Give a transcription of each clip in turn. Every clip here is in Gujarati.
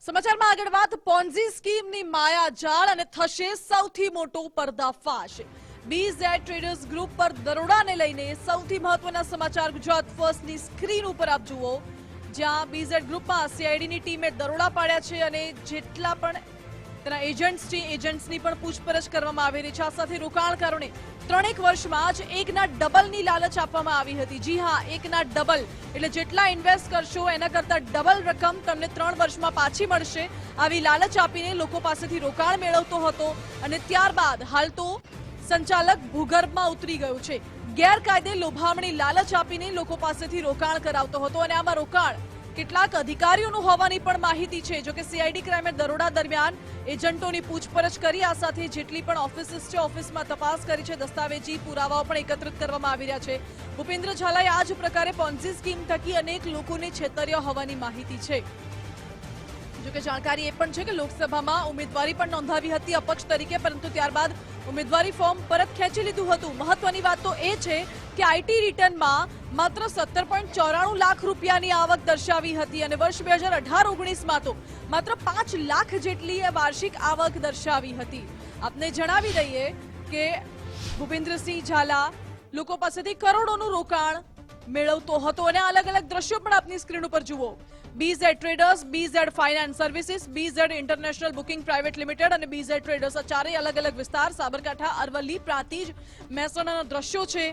સમાચારમાં આગળ વાત પોન્ઝી સ્કીમની માયાજાળ અને થશે સૌથી મોટો પર્દાફાશ। બીઝેડ ટ્રેડર્સ ગ્રુપ પર દરોડાને લઈને સૌથી મહત્વના સમાચાર ગુજરાત ફર્સ્ટની સ્ક્રીન ઉપર આપ જુઓ, જ્યાં બીઝેડ ગ્રુપમાં સીઆઈડીની ટીમે દરોડા પાડ્યા છે અને જેટલા પણ તેના એજન્ટ્સ છે એજન્ટ્સની પણ પૂછપરછ કરવામાં આવી રહી છે। આ સાથે રોકાણકારોને 3 વર્ષમાં જ એકના ડબલની લાલચ આપવામાં આવી હતી। જી હા, એકના ડબલ એટલે જેટલા ઇન્વેસ્ટ કરશો એના કરતા ડબલ રકમ તમને 3 વર્ષમાં પાછી મળશે, આવી લાલચ આપીને લોકો પાસેથી રોકાણ મેળવતો હતો। અને ત્યારબાદ હાલ તો સંચાલક ભૂગર્ભમાં ઉતરી ગયું છે। ગેરકાયદે લોભામણી લાલચ આપીને લોકો પાસેથી રોકાણ કરાવતો હતો અને આમાં રોકાણ કેટલાક અધિકારીઓનું હોવાની પણ માહિતી છે। જો કે સીઆઈડી ક્રાઇમે દરોડા દરમિયાન એજન્ટોની પૂછપરછ કરી, આ સાથે જેટલી પણ ઓફિસીસ છે ઓફિસમાં તપાસ કરી છે, દસ્તાવેજી પુરાવાઓ પણ એકત્રિત કરવામાં આવી રહ્યા છે। ભૂપેન્દ્ર ઝાલાએ આ જ પ્રકારે પોન્ઝી સ્કીમ થકી અનેક લોકોને છેતર્યા હોવાની માહિતી છે। જો કે જાણકારી એ પણ છે કે લોકસભામાં ઉમેદવારી પણ નોંધાવી હતી અપક્ષ તરીકે, પરંતુ ત્યારબાદ ઉમેદવારી ફોર્મ પરત ખેંચી લીધું હતું। મહત્વની વાત તો એ છે કે આઈટી રિટર્નમાં માત્ર 17.94 લાખ રૂપિયાની આવક દર્શાવી હતી અને વર્ષ 2018-19માં તો માત્ર 5 લાખ જેટલી વાર્ષિક આવક દર્શાવી હતી। આપને જણાવી દઈએ કે ભૂપેન્દ્રસિંહ ઝાલા લોકો પાસેથી કરોડોનું રોકાણ મેળવતો હતો અને અલગ અલગ દ્રશ્યો પણ આપની સ્ક્રીન ઉપર જુઓ। BZ traders, BZ finance services, BZ international booking private limited અને બીઝેડ ટ્રેડર્સ, આ ચારેય અલગ અલગ વિસ્તાર સાબરકાંઠા, અરવલ્લી, પ્રાંતિજ, મહેસાણાના દ્રશ્યો છે,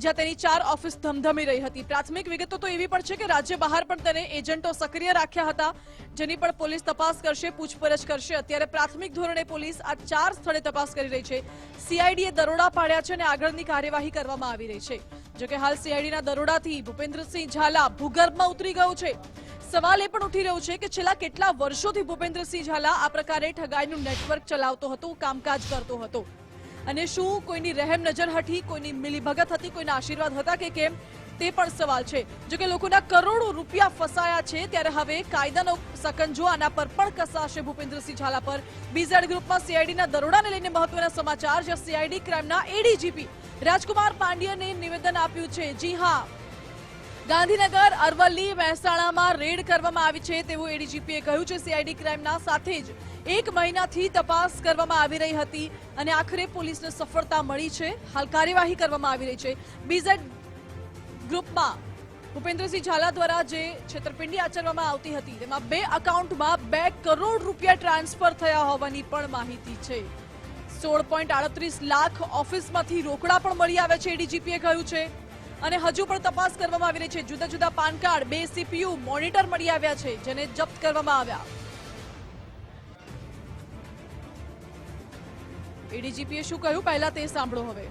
જ્યાં તેની 4 ઓફિસ ધમધમી રહી હતી। પ્રાથમિક વિગતો તો એવી પણ છે કે રાજ્ય બહાર પણ તેને એજન્ટો સક્રિય રાખ્યા હતા, જેની પણ પોલીસ તપાસ કરશે, પૂછપરછ કરશે। અત્યારે પ્રાથમિક ધોરણે પોલીસ આ 4 સ્થળે તપાસ કરી રહી છે। સીઆઈડીએ દરોડા પાડ્યા છે અને આગળની કાર્યવાહી કરવામાં આવી રહી છે। જો કે હાલ સીઆઈડીના દરોડાથી ભૂપેન્દ્રસિંહ ઝાલા ભૂગર્ભમાં ઉતરી ગયો છે। સવાલ એ પણ ઉઠી રહ્યો છે કે છેલ્લા કેટલા વર્ષોથી ભૂપેન્દ્રસિંહ ઝાલા આ પ્રકારે ઠગાઈનું નેટવર્ક ચલાવતો હતો, કામકાજ કરતો હતો, અને શું કોઈની રહેમ નજર હટી, કોઈની મિલીભગત હતી, કોઈના આશીર્વાદ હતા કે કેમ, તે પણ સવાલ છે। જો કે લોકોના કરોડો રૂપિયા ફસાયા છે, ત્યારે હવે કાયદાનો સકંજો આના પર પણ કસાશે ભૂપેન્દ્રસિંહ ઝાલા પર। બીઝેડ ગ્રુપમાં સીઆઈડીના દરોડાને લઈને મહત્વના સમાચાર, જ્યાં સીઆઈડી ક્રાઇમના એડીજીપી રાજકુમાર પાંડ્યને નિવેદન આપ્યું છે। જી હા, ગાંધીનગર, અરવલ્લી, મહેસાણામાં રેડ કરવામાં આવી છે તેવું એડીજીપીએ કહ્યું છે। સીઆઈડી ક્રાઇમના સાથે જ 1 મહિનાથી તપાસ કરવામાં આવી રહી હતી અને આખરે પોલીસને સફળતા મળી છે। હાલ કાર્યવાહી કરવામાં આવી રહી છે। બીઝેડ ગ્રુપમાં ભૂપેન્દ્રસિંહ ઝાલા દ્વારા જે છેતરપિંડી આચરવામાં આવતી હતી, તેમાં 2 અકાઉન્ટમાં 2 કરોડ રૂપિયા ટ્રાન્સફર થયા હોવાની પણ માહિતી છે। 16.38 લાખ ઓફિસમાંથી રોકડા પણ મળી આવે છે, એડીજીપીએ કહ્યું છે, અને હજુ પણ તપાસ કરવામાં આવી રહી છે। જુદા જુદા પાન કાર્ડ, 2 સીપીયુ, મોનિટર મળી આવ્યા છે, જેને જપ્ત કરવામાં આવ્યા। એડીજીપીએ શું કહ્યું, પહેલા તે સાંભળો હવે।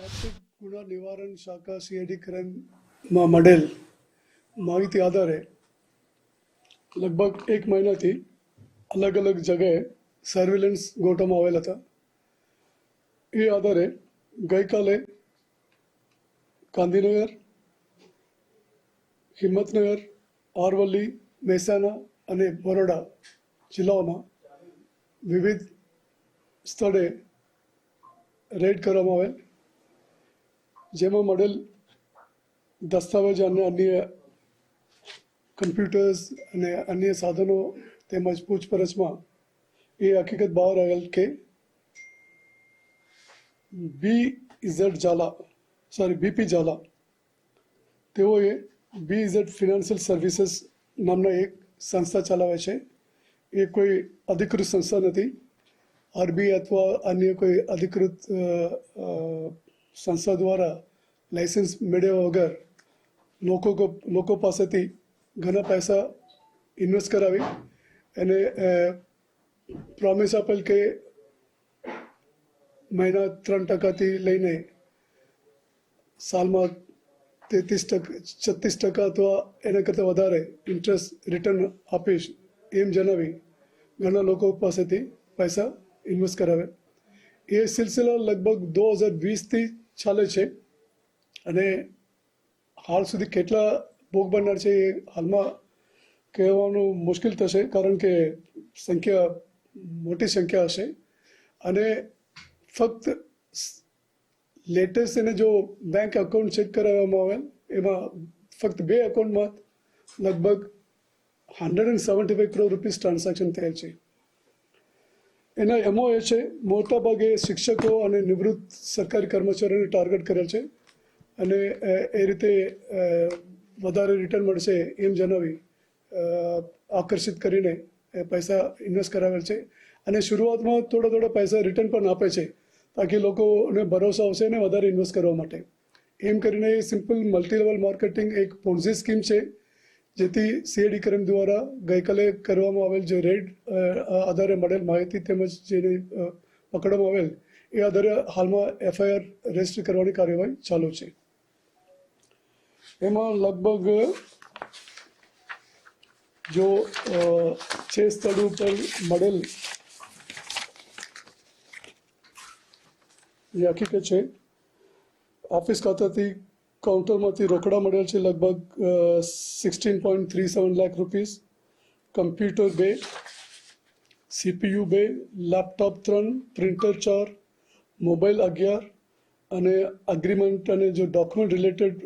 આર્થિક ગુના નિવારણ શાખા સીઆઈડી ક્રાઇમમાં મળેલ માહિતી આધારે લગભગ 1 મહિનાથી અલગ અલગ જગ્યાએ સર્વેલન્સ ગોઠવવામાં આવેલ હતા। એ આધારે ગઈકાલે ગાંધીનગર, હિંમતનગર, અરવલ્લી, મહેસાણા અને બરોડા જિલ્લાઓમાં વિવિધ સ્થળે રેડ કરવામાં આવેલ, જેમાં મળેલ દસ્તાવેજ અને અન્ય કમ્પ્યુટર્સ અને અન્ય સાધનો તેમજ પૂછપરછમાં એ હકીકત બહાર આવેલ કે બીપી ઝાલા તેઓએ બીઝેડ ફિનાન્શિયલ સર્વિસીસ નામના એક સંસ્થા ચલાવે છે। એ કોઈ અધિકૃત સંસ્થા નથી, આરબીઆઈ અથવા અન્ય કોઈ અધિકૃત સંસ્થા દ્વારા લાઇસન્સ મેળવ્યા વગર લોકો પાસેથી ઘણા પૈસા ઇન્વેસ્ટ કરાવી અને પ્રોમિસ આપેલ કે મહિના 3% લઈને સાલમાં 36% અથવા એના કરતાં વધારે ઇન્ટરેસ્ટ રિટર્ન આપીશ એમ જણાવી ઘણા લોકો પાસેથી પૈસા ઇન્વેસ્ટ કરાવે। એ સિલસિલા લગભગ 2020થી ચાલે છે અને હાલ સુધી કેટલા ભોગ બનનાર છે એ હાલમાં કહેવાનું મુશ્કેલ થશે, કારણ કે મોટી સંખ્યા હશે અને ફક્ત લેટેસ્ટ એને જો બેંક એકાઉન્ટ ચેક કરાવવામાં આવે એમાં ફક્ત 2 એકાઉન્ટમાં લગભગ 175 crore રૂપીસ ટ્રાન્ઝેક્શન થયેલ છે. એના એમઓ એ છે મોટાભાગે શિક્ષકો અને નિવૃત્ત સરકારી કર્મચારીઓને ટાર્ગેટ કરેલ છે અને એ રીતે વધારે રિટર્ન મળશે એમ જણાવી આકર્ષિત કરીને પૈસા ઇન્વેસ્ટ કરાવેલ છે અને શરૂઆતમાં થોડા પૈસા રિટર્ન પણ આપે છે તાકી લોકોને ભરોસો આવશે અને વધારે ઇન્વેસ્ટ કરવા માટે. એમ કરીને સિમ્પલ મલ્ટી લેવલ માર્કેટિંગ એક પોન્ઝી સ્કીમ છે જેથી સીઆઈડી ક્રાઇમ દ્વારા ગઈકાલે કરવામાં આવેલ જે રેડ આધારે મળેલ માહિતી તેમજ જેને પકડવામાં આવેલ એ આધારે હાલમાં એફઆઈઆર રજીસ્ટર કરવાની કાર્યવાહી ચાલુ છે. એમાં લગભગ જો 6 સ્થળ ઉપર મળેલ જે હકીકત છે ઓફિસ ખાતાથી કાઉન્ટરમાંથી રોકડા મળેલ છે લગભગ 16.37 lakh rupees, computer 2, CPU 2, laptop 3, printer 4, mobile 11 અને અગ્રીમેન્ટ અને જો ડોક્યુમેન્ટ રિલેટેડ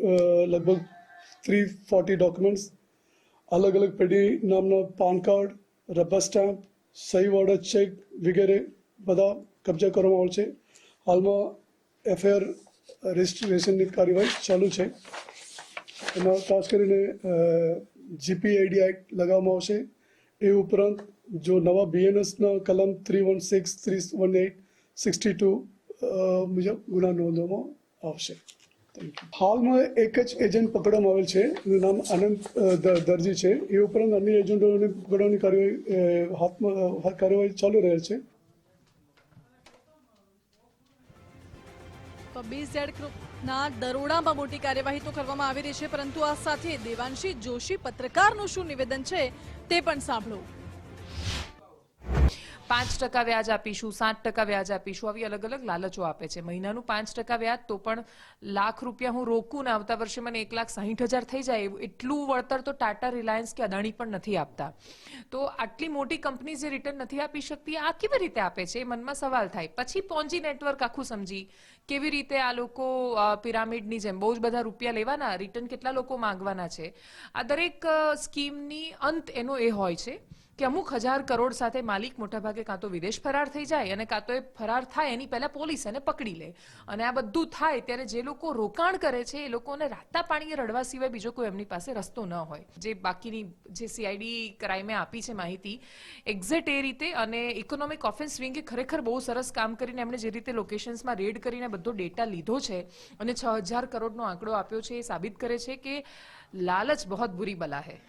લગભગ 340 ડોક્યુમેન્ટ્સ, અલગ અલગ પેઢી નામના પાન કાર્ડ, રબર સ્ટેમ્પ, સહીવાળા ચેક વગેરે બધા કબજા કરવામાં આવે છે. હાલમાં એફઆઈઆર રજિસ્ટ્રેશનની કાર્યવાહી ચાલુ છે. એમાં ખાસ કરીને જીપીઆઈડી એક્ટ લગાવવામાં આવશે. એ ઉપરાંત જો નવા બીએનએસના કલમ 316, 318, 62 મુજબ ગુના નોંધવામાં આવશે. હાલમાં એક જ એજન્ટ પકડવામાં આવેલ છે, એનું નામ આનંદ દરજી છે. એ ઉપરાંત અન્ય એજન્ટોને પકડવાની કાર્યવાહી ચાલુ રહેલ છે. તો બીઝેડ ગ્રુપના દરોડામાં મોટી કાર્યવાહી તો કરવામાં આવી રહી છે, પરંતુ આ સાથે દેવાંશી જોશી પત્રકારનું શું નિવેદન છે તે પણ સાંભળો. 5% વ્યાજ આપીશું, 7% વ્યાજ આપીશું, આવી અલગ અલગ લાલચો આપે છે. મહિનાનું 5% વ્યાજ તો પણ લાખ રૂપિયા હું રોકું ને આવતા વર્ષે મને 1,60,000 થઈ જાય એટલું વળતર તો ટાટા, રિલાયન્સ કે અદાણી પણ નથી આપતા. તો આટલી મોટી કંપની જે રિટર્ન નથી આપી શકતી આ કેવી રીતે આપે છે એ મનમાં સવાલ થાય. પછી પોન્જી નેટવર્ક આખું સમજી કેવી રીતે આ લોકો પિરામિડની જેમ બહુ જ બધા રૂપિયા લેવાના, રિટર્ન કેટલા લોકો માંગવાના છે. આ દરેક સ્કીમની અંત એનો એ હોય છે કે અમુક 1000 કરોડ સાથે માલિક મોટાભાગે કાં તો વિદેશ ફરાર થઈ જાય અને કાં તો એ ફરાર થાય એની પહેલા પોલીસ એને પકડી લે. અને આ બધું થાય ત્યારે જે લોકો રોકાણ કરે છે એ લોકોને રાતા પાણીએ રડવા સિવાય બીજો કોઈ એમની પાસે રસ્તો ન હોય. જે બાકીની જે સીઆઈડી ક્રાઇમે આપી છે માહિતી એક્ઝેક્ટ એ રીતે, અને ઇકોનોમિક ઓફેન્સ વિંગે ખરેખર બહુ સરસ કામ કરીને એમણે જે રીતે લોકેશન્સમાં રેડ કરીને બધો ડેટા લીધો છે અને 6000 કરોડનો આંકડો આપ્યો છે એ સાબિત કરે છે કે લાલચ બહુત બુરી બલા હૈ.